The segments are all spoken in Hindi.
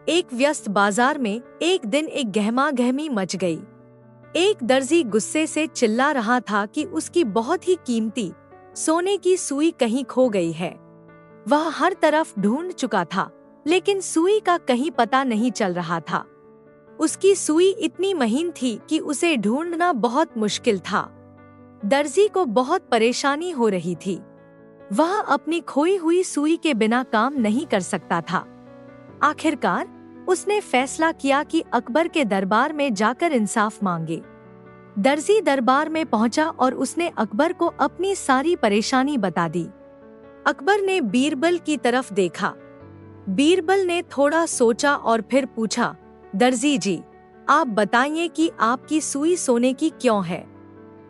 एक व्यस्त बाजार में एक दिन एक गहमा-गहमी मच गई। एक दर्जी गुस्से से चिल्ला रहा था कि उसकी बहुत ही कीमती सोने की सुई कहीं खो गई है। वह हर तरफ ढूंढ चुका था, लेकिन सुई का कहीं पता नहीं चल रहा था। उसकी सुई इतनी महीन थी कि उसे ढूंढना बहुत मुश्किल था। दर्जी को बहुत परेशानी हो रही थी। वह अपनी खोई हुई सुई के बिना काम नहीं कर सकता था। आखिरकार उसने फैसला किया कि अकबर के दरबार में जाकर इंसाफ मांगे। दर्जी दरबार में पहुंचा और उसने अकबर को अपनी सारी परेशानी बता दी। अकबर ने बीरबल की तरफ देखा। बीरबल ने थोड़ा सोचा और फिर पूछा, दर्जी जी, आप बताइए कि आपकी सुई सोने की क्यों है?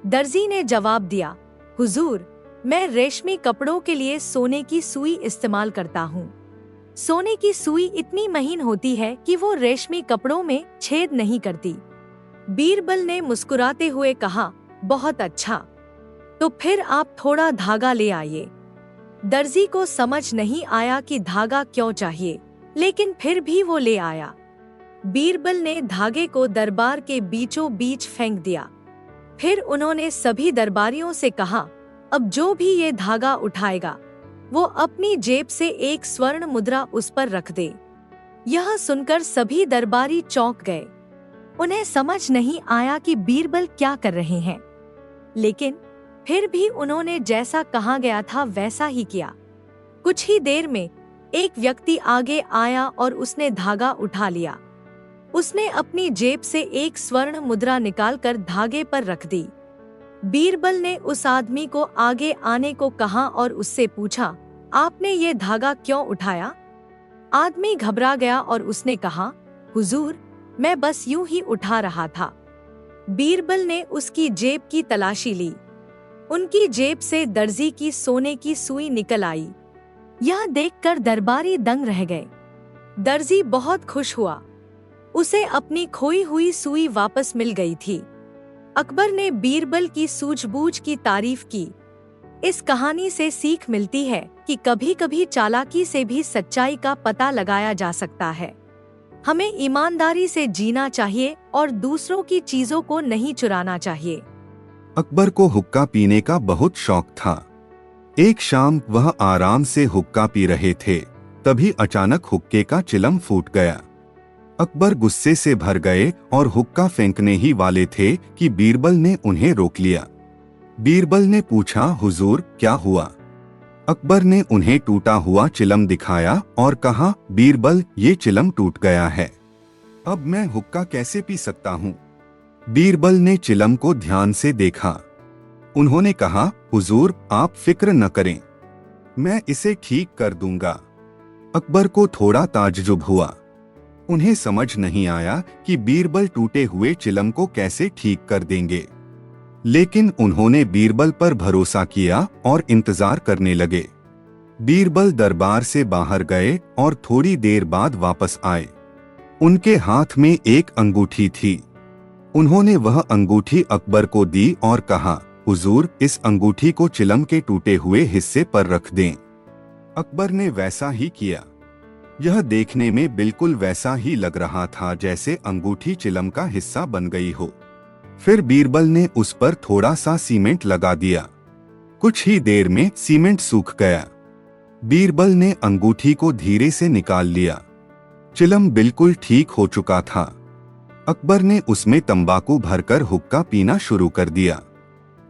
दर्जी ने जवाब दिया, हुजूर, मैं रेशमी कपड़ों के लिए सोने की सुई इस्तेमाल करता हूँ। सोने की सुई इतनी महीन होती है कि वो रेशमी कपड़ों में छेद नहीं करती। बीरबल ने मुस्कुराते हुए कहा, बहुत अच्छा, तो फिर आप थोड़ा धागा ले आइए। दर्जी को समझ नहीं आया कि धागा क्यों चाहिए, लेकिन फिर भी वो ले आया। बीरबल ने धागे को दरबार के बीचों बीच फेंक दिया। फिर उन्होंने सभी दरबारियों से कहा, अब जो भी ये धागा उठाएगा वो अपनी जेब से एक स्वर्ण मुद्रा उस पर रख दे। यह सुनकर सभी दरबारी चौंक गए। उन्हें समझ नहीं आया कि बीरबल क्या कर रहे हैं, लेकिन फिर भी उन्होंने जैसा कहा गया था वैसा ही किया। कुछ ही देर में एक व्यक्ति आगे आया और उसने धागा उठा लिया। उसने अपनी जेब से एक स्वर्ण मुद्रा निकालकर धागे पर रख दी। बीरबल ने उस आदमी को आगे आने को कहा और उससे पूछा, आपने ये धागा क्यों उठाया? आदमी घबरा गया और उसने कहा, हुजूर, मैं बस यूं ही उठा रहा था। बीरबल ने उसकी जेब की तलाशी ली। उनकी जेब से दर्जी की सोने की सुई निकल आई। यह देखकर दरबारी दंग रह गए। दर्जी बहुत खुश हुआ। उसे अपनी खोई हुई सुई वापस मिल गई थी। अकबर ने बीरबल की सूझबूझ की तारीफ की। इस कहानी से सीख मिलती है कि कभी-कभी चालाकी से भी सच्चाई का पता लगाया जा सकता है। हमें ईमानदारी से जीना चाहिए और दूसरों की चीजों को नहीं चुराना चाहिए। अकबर को हुक्का पीने का बहुत शौक था। एक शाम वह आराम से हुक्का पी रहे थे, तभी अचानक हुक्के का चिलम फूट गया। अकबर गुस्से से भर गए और हुक्का फेंकने ही वाले थे कि बीरबल ने उन्हें रोक लिया। बीरबल ने पूछा, हुजूर, क्या हुआ? अकबर ने उन्हें टूटा हुआ चिलम दिखाया और कहा, बीरबल, ये चिलम टूट गया है, अब मैं हुक्का कैसे पी सकता हूँ? बीरबल ने चिलम को ध्यान से देखा। उन्होंने कहा, हुजूर, आप फिक्र न करें, मैं इसे ठीक कर दूंगा। अकबर को थोड़ा ताज्जुब हुआ। उन्हें समझ नहीं आया कि बीरबल टूटे हुए चिलम को कैसे ठीक कर देंगे, लेकिन उन्होंने बीरबल पर भरोसा किया और इंतजार करने लगे। बीरबल दरबार से बाहर गए और थोड़ी देर बाद वापस आए। उनके हाथ में एक अंगूठी थी। उन्होंने वह अंगूठी अकबर को दी और कहा, हुजूर, इस अंगूठी को चिलम के टूटे हुए हिस्से पर रख दें। अकबर ने वैसा ही किया। यह देखने में बिल्कुल वैसा ही लग रहा था जैसे अंगूठी चिलम का हिस्सा बन गई हो। फिर बीरबल ने उस पर थोड़ा सा सीमेंट लगा दिया। कुछ ही देर में सीमेंट सूख गया। बीरबल ने अंगूठी को धीरे से निकाल लिया। चिलम बिल्कुल ठीक हो चुका था। अकबर ने उसमें तंबाकू भरकर हुक्का पीना शुरू कर दिया।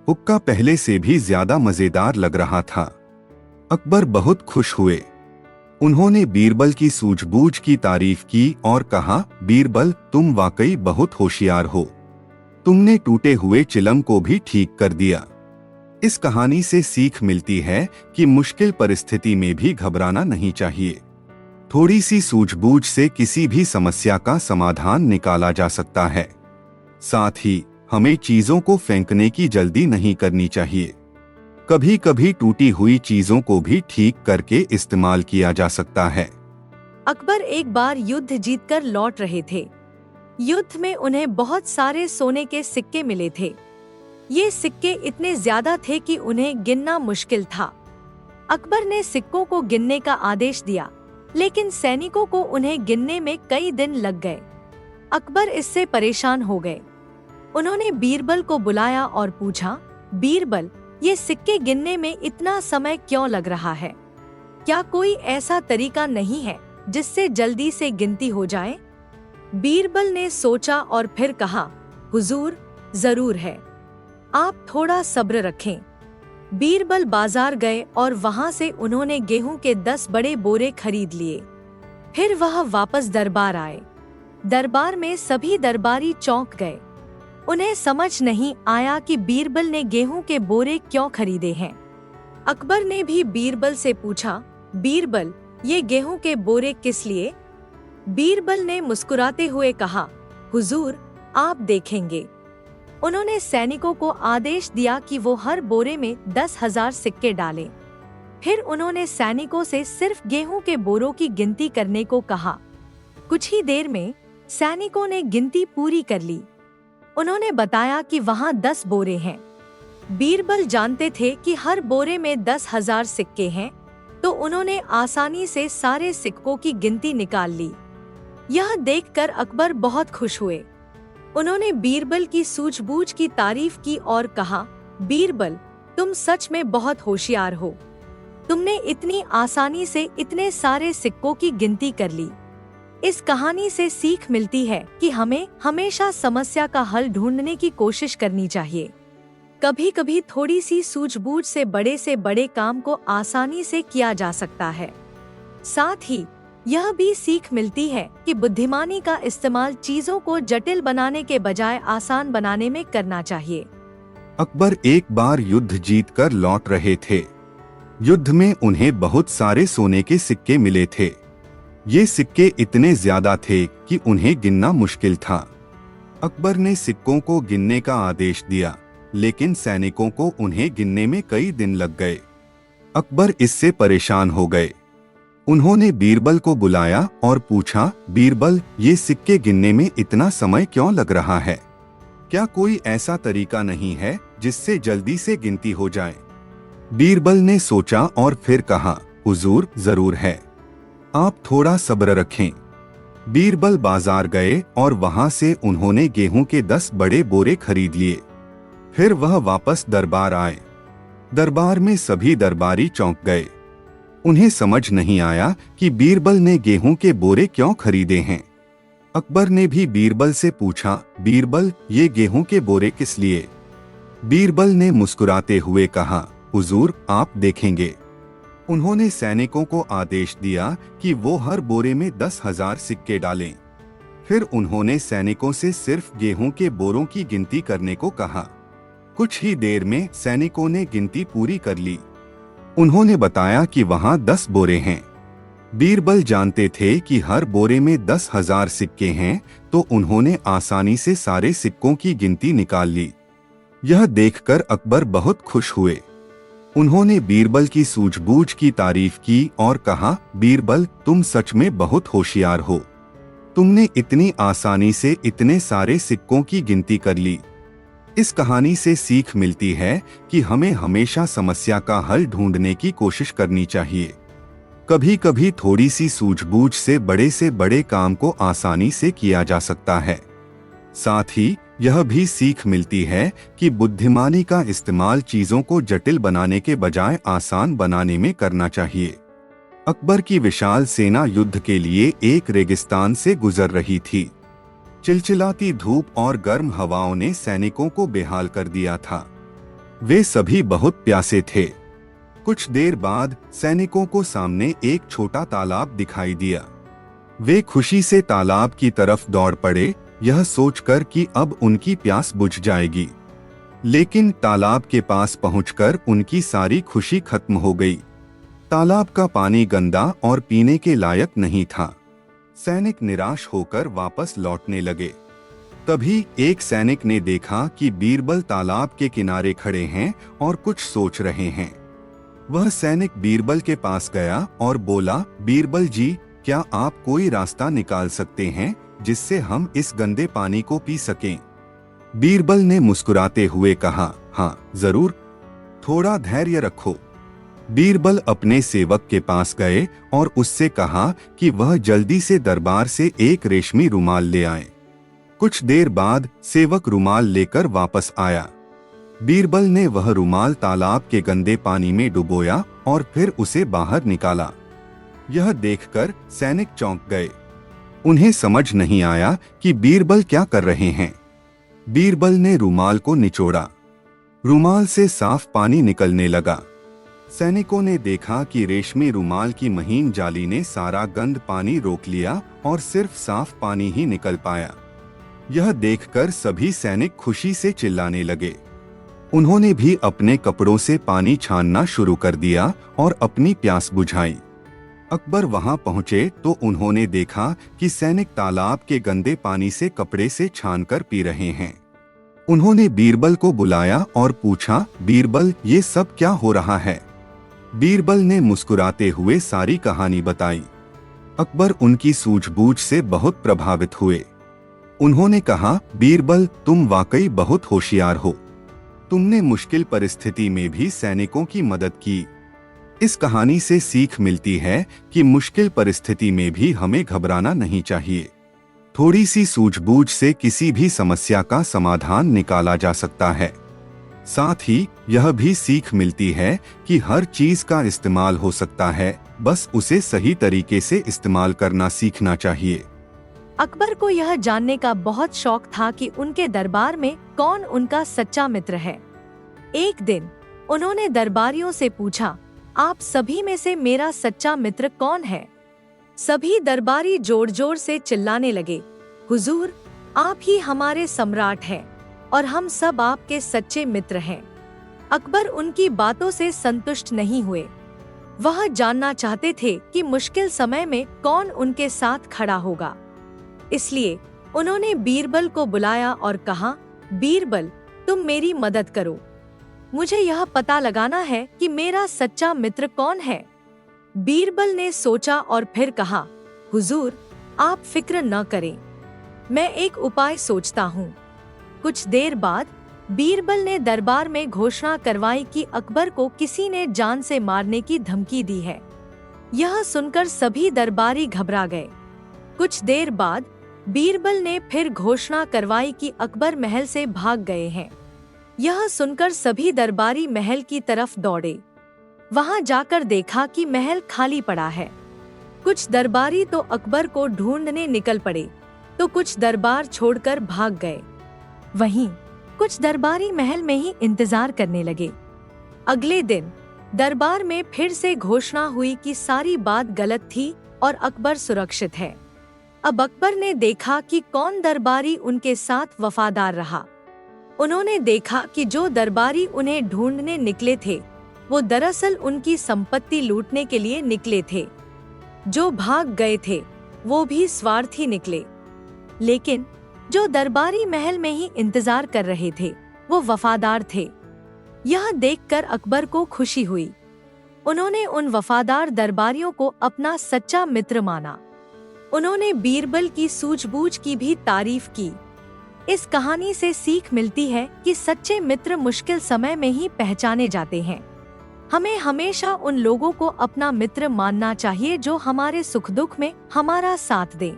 हुक्का पहले से भी ज्यादा मजेदार लग रहा था। अकबर बहुत खुश हुए। उन्होंने बीरबल की सूझबूझ की तारीफ की और कहा, बीरबल, तुम वाकई बहुत होशियार हो। तुमने टूटे हुए चिलम को भी ठीक कर दिया। इस कहानी से सीख मिलती है कि मुश्किल परिस्थिति में भी घबराना नहीं चाहिए। थोड़ी सी सूझबूझ से किसी भी समस्या का समाधान निकाला जा सकता है। साथ ही हमें चीजों को फेंकने की जल्दी नहीं करनी चाहिए। कभी कभी टूटी हुई चीजों को भी ठीक करके इस्तेमाल किया जा सकता है। अकबर एक बार युद्ध जीतकर लौट रहे थे। युद्ध में उन्हें बहुत सारे सोने के सिक्के मिले थे। ये सिक्के इतने ज्यादा थे कि उन्हें गिनना मुश्किल था। अकबर ने सिक्कों को गिनने का आदेश दिया। लेकिन सैनिकों को उन्हें गिनने में कई दिन लग गए। अकबर इससे परेशान हो गए। उन्होंने बीरबल को बुलाया और पूछा, बीरबल, ये सिक्के गिनने में इतना समय क्यों लग रहा है? क्या कोई ऐसा तरीका नहीं है जिससे जल्दी से गिनती हो जाए? बीरबल ने सोचा और फिर कहा, हुजूर, जरूर है, आप थोड़ा सब्र रखें। बीरबल बाजार गए और वहां से उन्होंने गेहूं के 10 बड़े बोरे खरीद लिए। फिर वह वापस दरबार आए। दरबार में सभी दरबारी चौंक गए। उन्हें समझ नहीं आया कि बीरबल ने गेहूं के बोरे क्यों खरीदे हैं। अकबर ने भी बीरबल से पूछा, बीरबल, ये गेहूं के बोरे किस लिए? बीरबल ने मुस्कुराते हुए कहा, हुजूर, आप देखेंगे। उन्होंने सैनिकों को आदेश दिया कि वो हर बोरे में 10,000 सिक्के डालें। फिर उन्होंने सैनिकों से सिर्फ गेहूं के बोरों की गिनती करने को कहा। कुछ ही देर में सैनिकों ने गिनती पूरी कर ली। उन्होंने बताया कि वहां 10 बोरे हैं। बीरबल जानते थे कि हर बोरे में 10,000 सिक्के हैं, तो उन्होंने आसानी से सारे सिक्कों की गिनती निकाल ली। यह देखकर अकबर बहुत खुश हुए। उन्होंने बीरबल की सूझबूझ की तारीफ की और कहा, बीरबल, तुम सच में बहुत होशियार हो। तुमने इतनी आसानी से इतने सारे सिक्कों की गिनती कर ली। इस कहानी से सीख मिलती है कि हमें हमेशा समस्या का हल ढूंढने की कोशिश करनी चाहिए। कभी कभी थोड़ी सी सूझबूझ से बड़े काम को आसानी से किया जा सकता है। साथ ही यह भी सीख मिलती है कि बुद्धिमानी का इस्तेमाल चीजों को जटिल बनाने के बजाय आसान बनाने में करना चाहिए। अकबर एक बार युद्ध जीतकर लौट रहे थे। युद्ध में उन्हें बहुत सारे सोने के सिक्के मिले थे। ये सिक्के इतने ज्यादा थे कि उन्हें गिनना मुश्किल था। अकबर ने सिक्कों को गिनने का आदेश दिया, लेकिन सैनिकों को उन्हें गिनने में कई दिन लग गए। अकबर इससे परेशान हो गए। उन्होंने बीरबल को बुलाया और पूछा, बीरबल, ये सिक्के गिनने में इतना समय क्यों लग रहा है? क्या कोई ऐसा तरीका नहीं है जिससे जल्दी से गिनती हो जाए? बीरबल ने सोचा और फिर कहा, हुजूर, जरूर है, आप थोड़ा सब्र रखें। बीरबल बाजार गए और वहां से उन्होंने गेहूं के 10 बड़े बोरे खरीद लिए। फिर वह वापस दरबार आए। दरबार में सभी दरबारी चौंक गए। उन्हें समझ नहीं आया कि बीरबल ने गेहूं के बोरे क्यों खरीदे हैं। अकबर ने भी बीरबल से पूछा, बीरबल, ये गेहूं के बोरे किस लिए? बीरबल ने मुस्कुराते हुए कहा, हुजूर, आप देखेंगे। उन्होंने सैनिकों को आदेश दिया कि वो हर बोरे में 10,000 सिक्के डालें। फिर उन्होंने सैनिकों से सिर्फ गेहूं के बोरों की गिनती करने को कहा। कुछ ही देर में सैनिकों ने गिनती पूरी कर ली। उन्होंने बताया कि वहां 10 बोरे हैं। बीरबल जानते थे कि हर बोरे में 10,000 सिक्के हैं, तो उन्होंने आसानी से सारे सिक्कों की गिनती निकाल ली। यह देखकर अकबर बहुत खुश हुए। उन्होंने बीरबल की सूझबूझ की तारीफ की और कहा, बीरबल, तुम सच में बहुत होशियार हो। तुमने इतनी आसानी से इतने सारे सिक्कों की गिनती कर ली। इस कहानी से सीख मिलती है कि हमें हमेशा समस्या का हल ढूंढने की कोशिश करनी चाहिए। कभी कभी थोड़ी सी सूझबूझ से बड़े काम को आसानी से किया जा सकता है। साथ ही यह भी सीख मिलती है कि बुद्धिमानी का इस्तेमाल चीजों को जटिल बनाने के बजाय आसान बनाने में करना चाहिए। अकबर की विशाल सेना युद्ध के लिए एक रेगिस्तान से गुजर रही थी। चिलचिलाती धूप और गर्म हवाओं ने सैनिकों को बेहाल कर दिया था। वे सभी बहुत प्यासे थे। कुछ देर बाद सैनिकों को सामने एक छोटा तालाब दिखाई दिया। वे खुशी से तालाब की तरफ दौड़ पड़े, यह सोचकर कि अब उनकी प्यास बुझ जाएगी। लेकिन तालाब के पास पहुंचकर उनकी सारी खुशी खत्म हो गई। तालाब का पानी गंदा और पीने के लायक नहीं था। सैनिक निराश होकर वापस लौटने लगे। तभी एक सैनिक ने देखा कि बीरबल तालाब के किनारे खड़े हैं और कुछ सोच रहे हैं। वह सैनिक बीरबल के पास गया और बोला, बीरबल जी, क्या आप कोई रास्ता निकाल सकते हैं जिससे हम इस गंदे पानी को पी सकें? बीरबल ने मुस्कुराते हुए कहा, हाँ, जरूर, थोड़ा धैर्य रखो। बीरबल अपने सेवक के पास गए और उससे कहा कि वह जल्दी से दरबार से एक रेशमी रुमाल ले आए। कुछ देर बाद सेवक रुमाल लेकर वापस आया। बीरबल ने वह रुमाल तालाब के गंदे पानी में डुबोया और फिर उसे बाहर निकाला। यह देखकर सैनिक चौंक गए। उन्हें समझ नहीं आया कि बीरबल क्या कर रहे हैं। बीरबल ने रुमाल को निचोड़ा। रुमाल से साफ पानी निकलने लगा। सैनिकों ने देखा कि रेशमी रुमाल की महीन जाली ने सारा गंद पानी रोक लिया और सिर्फ साफ पानी ही निकल पाया। यह देखकर सभी सैनिक खुशी से चिल्लाने लगे। उन्होंने भी अपने कपड़ों से पानी छानना शुरू कर दिया और अपनी प्यास बुझाई। अकबर वहां पहुंचे तो उन्होंने देखा कि सैनिक तालाब के गंदे पानी से कपड़े से छानकर पी रहे हैं। उन्होंने बीरबल को बुलाया और पूछा, बीरबल, ये सब क्या हो रहा है? बीरबल ने मुस्कुराते हुए सारी कहानी बताई। अकबर उनकी सूझबूझ से बहुत प्रभावित हुए। उन्होंने कहा, बीरबल, तुम वाकई बहुत होशियार हो। तुमने मुश्किल परिस्थिति में भी सैनिकों की मदद की। इस कहानी से सीख मिलती है कि मुश्किल परिस्थिति में भी हमें घबराना नहीं चाहिए। थोड़ी सी सूझबूझ से किसी भी समस्या का समाधान निकाला जा सकता है। साथ ही यह भी सीख मिलती है कि हर चीज का इस्तेमाल हो सकता है, बस उसे सही तरीके से इस्तेमाल करना सीखना चाहिए। अकबर को यह जानने का बहुत शौक था कि उनके दरबार में कौन उनका सच्चा मित्र है। एक दिन उन्होंने दरबारियों से पूछा, आप सभी में से मेरा सच्चा मित्र कौन है? सभी दरबारी जोर जोर से चिल्लाने लगे, हुजूर, आप ही हमारे सम्राट हैं और हम सब आपके सच्चे मित्र हैं। अकबर उनकी बातों से संतुष्ट नहीं हुए। वह जानना चाहते थे कि मुश्किल समय में कौन उनके साथ खड़ा होगा। इसलिए उन्होंने बीरबल को बुलाया और कहा, बीरबल, तुम मेरी मदद करो। मुझे यह पता लगाना है कि मेरा सच्चा मित्र कौन है। बीरबल ने सोचा और फिर कहा, हुजूर, आप फिक्र न करें, मैं एक उपाय सोचता हूँ। कुछ देर बाद बीरबल ने दरबार में घोषणा करवाई कि अकबर को किसी ने जान से मारने की धमकी दी है। यह सुनकर सभी दरबारी घबरा गए। कुछ देर बाद बीरबल ने फिर घोषणा करवाई कि अकबर महल से भाग गए हैं। यह सुनकर सभी दरबारी महल की तरफ दौड़े। वहां जाकर देखा कि महल खाली पड़ा है। कुछ दरबारी तो अकबर को ढूंढने निकल पड़े, तो कुछ दरबार छोड़कर भाग गए। वहीं कुछ दरबारी महल में ही इंतजार करने लगे। अगले दिन दरबार में फिर से घोषणा हुई कि सारी बात गलत थी और अकबर सुरक्षित है। अब अकबर ने देखा कि कौन दरबारी उनके साथ वफादार रहा। उन्होंने देखा कि जो दरबारी उन्हें ढूंढने निकले थे, वो दरअसल उनकी संपत्ति लूटने के लिए निकले थे। जो भाग गए थे, वो भी स्वार्थी निकले। लेकिन जो दरबारी महल में ही इंतजार कर रहे थे, वो वफादार थे। यह देखकर अकबर को खुशी हुई। उन्होंने उन वफादार दरबारियों को अपना सच्चा मित्र माना। उन्होंने बीरबल की सूझबूझ की भी तारीफ की। इस कहानी से सीख मिलती है कि सच्चे मित्र मुश्किल समय में ही पहचाने जाते हैं। हमें हमेशा उन लोगों को अपना मित्र मानना चाहिए जो हमारे सुख दुख में हमारा साथ दें।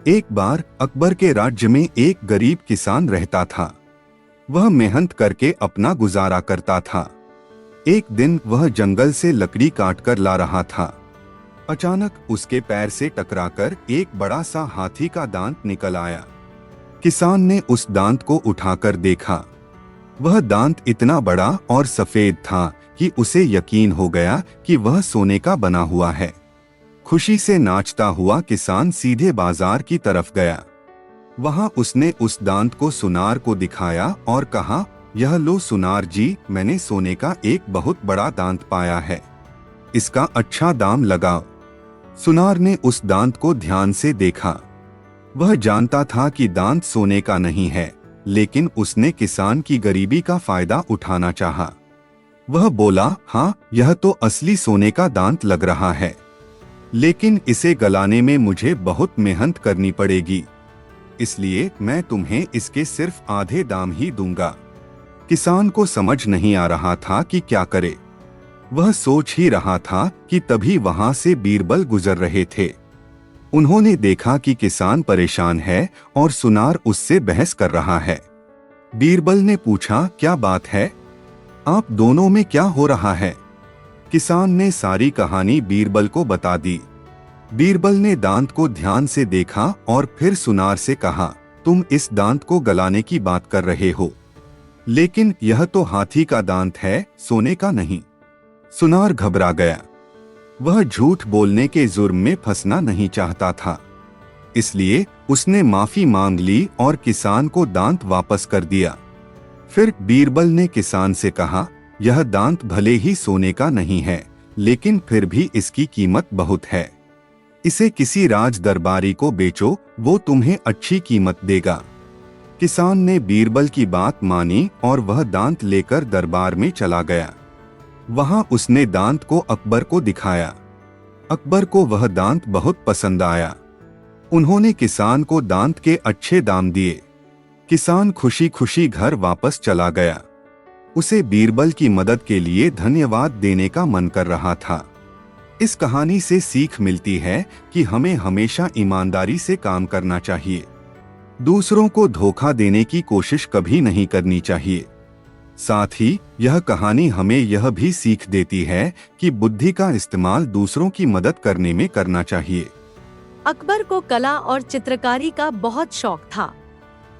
एक बार अकबर के राज्य में एक गरीब किसान रहता था। वह मेहनत करके अपना गुजारा करता था। एक दिन वह जंगल से लकड़ी काटकर ला रहा था। अचानक उसके पैर से टकराकर एक बड़ा सा हाथी का दांत निकल आया। किसान ने उस दांत को उठाकर देखा। वह दांत इतना बड़ा और सफेद था कि उसे यकीन हो गया कि वह सोने का बना हुआ है। खुशी से नाचता हुआ किसान सीधे बाजार की तरफ गया। वहां उसने उस दांत को सुनार को दिखाया और कहा, यह लो सुनार जी, मैंने सोने का एक बहुत बड़ा दांत पाया है। इसका अच्छा दाम लगाओ। सुनार ने उस दांत को ध्यान से देखा। वह जानता था कि दांत सोने का नहीं है, लेकिन उसने किसान की गरीबी का फायदा उठाना चाहा। वह बोला, हाँ, यह तो असली सोने का दांत लग रहा है, लेकिन इसे गलाने में मुझे बहुत मेहनत करनी पड़ेगी, इसलिए मैं तुम्हें इसके सिर्फ आधे दाम ही दूंगा। किसान को समझ नहीं आ रहा था कि क्या करे। वह सोच ही रहा था कि तभी वहां से बीरबल गुजर रहे थे। उन्होंने देखा कि किसान परेशान है और सुनार उससे बहस कर रहा है। बीरबल ने पूछा, क्या बात है? आप दोनों में क्या हो रहा है? किसान ने सारी कहानी बीरबल को बता दी। बीरबल ने दांत को ध्यान से देखा और फिर सुनार से कहा, तुम इस दांत को गलाने की बात कर रहे हो, लेकिन यह तो हाथी का दांत है, सोने का नहीं। सुनार घबरा गया। वह झूठ बोलने के जुर्म में फंसना नहीं चाहता था, इसलिए उसने माफी मांग ली और किसान को दांत वापस कर दिया। फिर बीरबल ने किसान से कहा, यह दांत भले ही सोने का नहीं है, लेकिन फिर भी इसकी कीमत बहुत है। इसे किसी राज दरबारी को बेचो, वो तुम्हें अच्छी कीमत देगा। किसान ने बीरबल की बात मानी और वह दांत लेकर दरबार में चला गया। वहां उसने दांत को अकबर को दिखाया। अकबर को वह दांत बहुत पसंद आया। उन्होंने किसान को दांत के अच्छे दाम दिए। किसान खुशी खुशी घर वापस चला गया। उसे बीरबल की मदद के लिए धन्यवाद देने का मन कर रहा था। इस कहानी से सीख मिलती है कि हमें हमेशा ईमानदारी से काम करना चाहिए। दूसरों को धोखा देने की कोशिश कभी नहीं करनी चाहिए। साथ ही यह कहानी हमें यह भी सीख देती है कि बुद्धि का इस्तेमाल दूसरों की मदद करने में करना चाहिए। अकबर को कला और चित्रकारी का बहुत शौक था।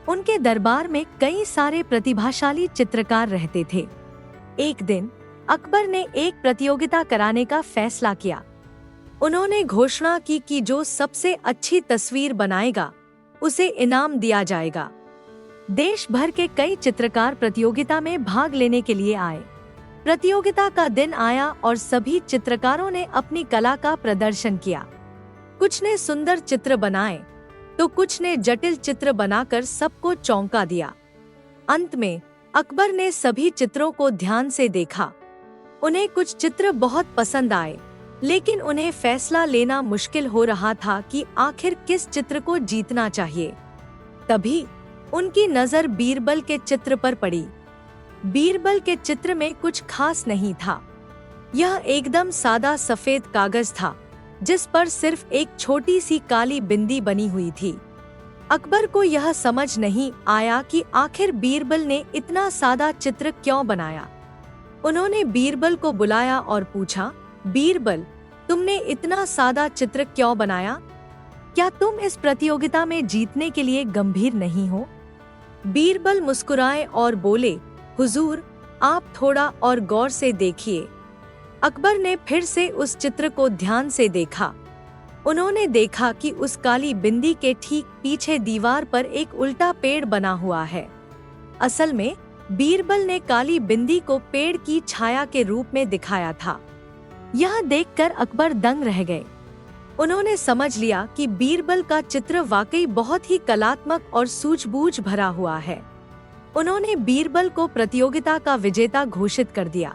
उनके दरबार में कई सारे प्रतिभाशाली चित्रकार रहते थे। एक दिन अकबर ने एक प्रतियोगिता कराने का फैसला किया। उन्होंने घोषणा की कि जो सबसे अच्छी तस्वीर बनाएगा उसे इनाम दिया जाएगा। देश भर के कई चित्रकार प्रतियोगिता में भाग लेने के लिए आए। प्रतियोगिता का दिन आया और सभी चित्रकारों ने अपनी कला का प्रदर्शन किया। कुछ ने सुंदर चित्र बनाए तो कुछ ने जटिल चित्र बनाकर सबको चौंका दिया। अंत में अकबर ने सभी चित्रों को ध्यान से देखा। उन्हें कुछ चित्र बहुत पसंद आए, लेकिन उन्हें फैसला लेना मुश्किल हो रहा था कि आखिर किस चित्र को जीतना चाहिए। तभी उनकी नजर बीरबल के चित्र पर पड़ी। बीरबल के चित्र में कुछ खास नहीं था। यह एकदम सादा सफेद कागज था, जिस पर सिर्फ एक छोटी सी काली बिंदी बनी हुई थी। अकबर को यह समझ नहीं आया कि आखिर बीरबल ने इतना सादा चित्र क्यों बनाया। उन्होंने बीरबल को बुलाया और पूछा, बीरबल, तुमने इतना सादा चित्र क्यों बनाया? क्या तुम इस प्रतियोगिता में जीतने के लिए गंभीर नहीं हो? बीरबल मुस्कुराए और बोले, हुजूर, आप थोड़ा और गौर से देखिए। अकबर ने फिर से उस चित्र को ध्यान से देखा। उन्होंने देखा कि उस काली बिंदी के ठीक पीछे दीवार पर एक उल्टा पेड़ बना हुआ है। असल में बीरबल ने काली बिंदी को पेड़ की छाया के रूप में दिखाया था। यह देखकर अकबर दंग रह गए। उन्होंने समझ लिया कि बीरबल का चित्र वाकई बहुत ही कलात्मक और सूझबूझ भरा हुआ है। उन्होंने बीरबल को प्रतियोगिता का विजेता घोषित कर दिया।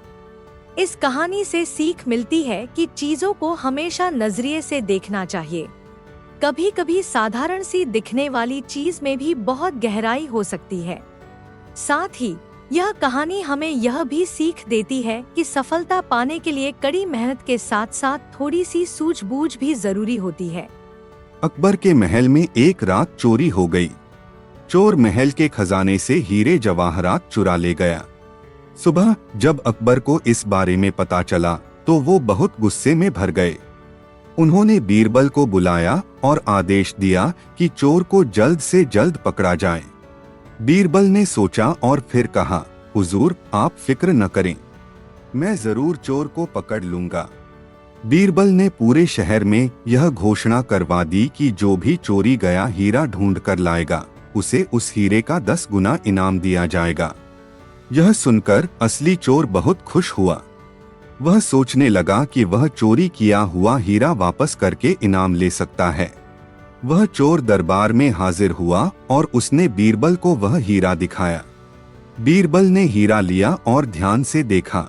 इस कहानी से सीख मिलती है कि चीजों को हमेशा नजरिए से देखना चाहिए। कभी कभी साधारण सी दिखने वाली चीज में भी बहुत गहराई हो सकती है। साथ ही यह कहानी हमें यह भी सीख देती है कि सफलता पाने के लिए कड़ी मेहनत के साथ साथ थोड़ी सी सूझबूझ भी जरूरी होती है। अकबर के महल में एक रात चोरी हो गई। चोर महल के खजाने से हीरे जवाहरात चुरा ले गया। सुबह जब अकबर को इस बारे में पता चला तो वो बहुत गुस्से में भर गए। उन्होंने बीरबल को बुलाया और आदेश दिया कि चोर को जल्द से जल्द पकड़ा जाए। बीरबल ने सोचा और फिर कहा, हुजूर, आप फिक्र न करें, मैं जरूर चोर को पकड़ लूंगा। बीरबल ने पूरे शहर में यह घोषणा करवा दी कि जो भी चोरी गया हीरा ढूंढ कर लाएगा, उसे उस हीरे का 10 गुना इनाम दिया जाएगा। यह सुनकर असली चोर बहुत खुश हुआ। वह सोचने लगा कि वह चोरी किया हुआ हीरा वापस करके इनाम ले सकता है। वह चोर दरबार में हाजिर हुआ और उसने बीरबल को वह हीरा दिखाया। बीरबल ने हीरा लिया और ध्यान से देखा।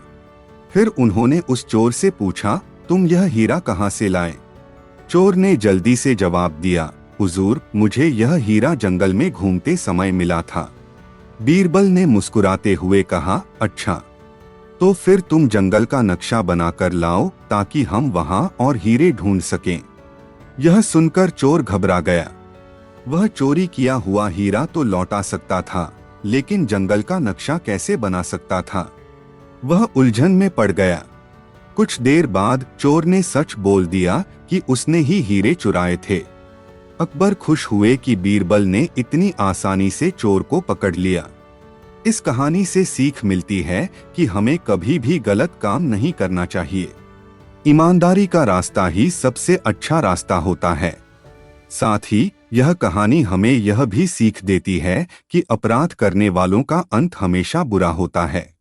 फिर उन्होंने उस चोर से पूछा, तुम यह हीरा कहाँ से लाए? चोर ने जल्दी से जवाब दिया, हुजूर, मुझे यह हीरा जंगल में घूमते समय मिला था। बीरबल ने मुस्कुराते हुए कहा, अच्छा, तो फिर तुम जंगल का नक्शा बनाकर लाओ ताकि हम वहां और हीरे ढूंढ सकें। यह सुनकर चोर घबरा गया। वह चोरी किया हुआ हीरा तो लौटा सकता था, लेकिन जंगल का नक्शा कैसे बना सकता था? वह उलझन में पड़ गया। कुछ देर बाद चोर ने सच बोल दिया कि उसने ही हीरे चुराए थे। अकबर खुश हुए कि बीरबल ने इतनी आसानी से चोर को पकड़ लिया। इस कहानी से सीख मिलती है कि हमें कभी भी गलत काम नहीं करना चाहिए। ईमानदारी का रास्ता ही सबसे अच्छा रास्ता होता है। साथ ही यह कहानी हमें यह भी सीख देती है कि अपराध करने वालों का अंत हमेशा बुरा होता है।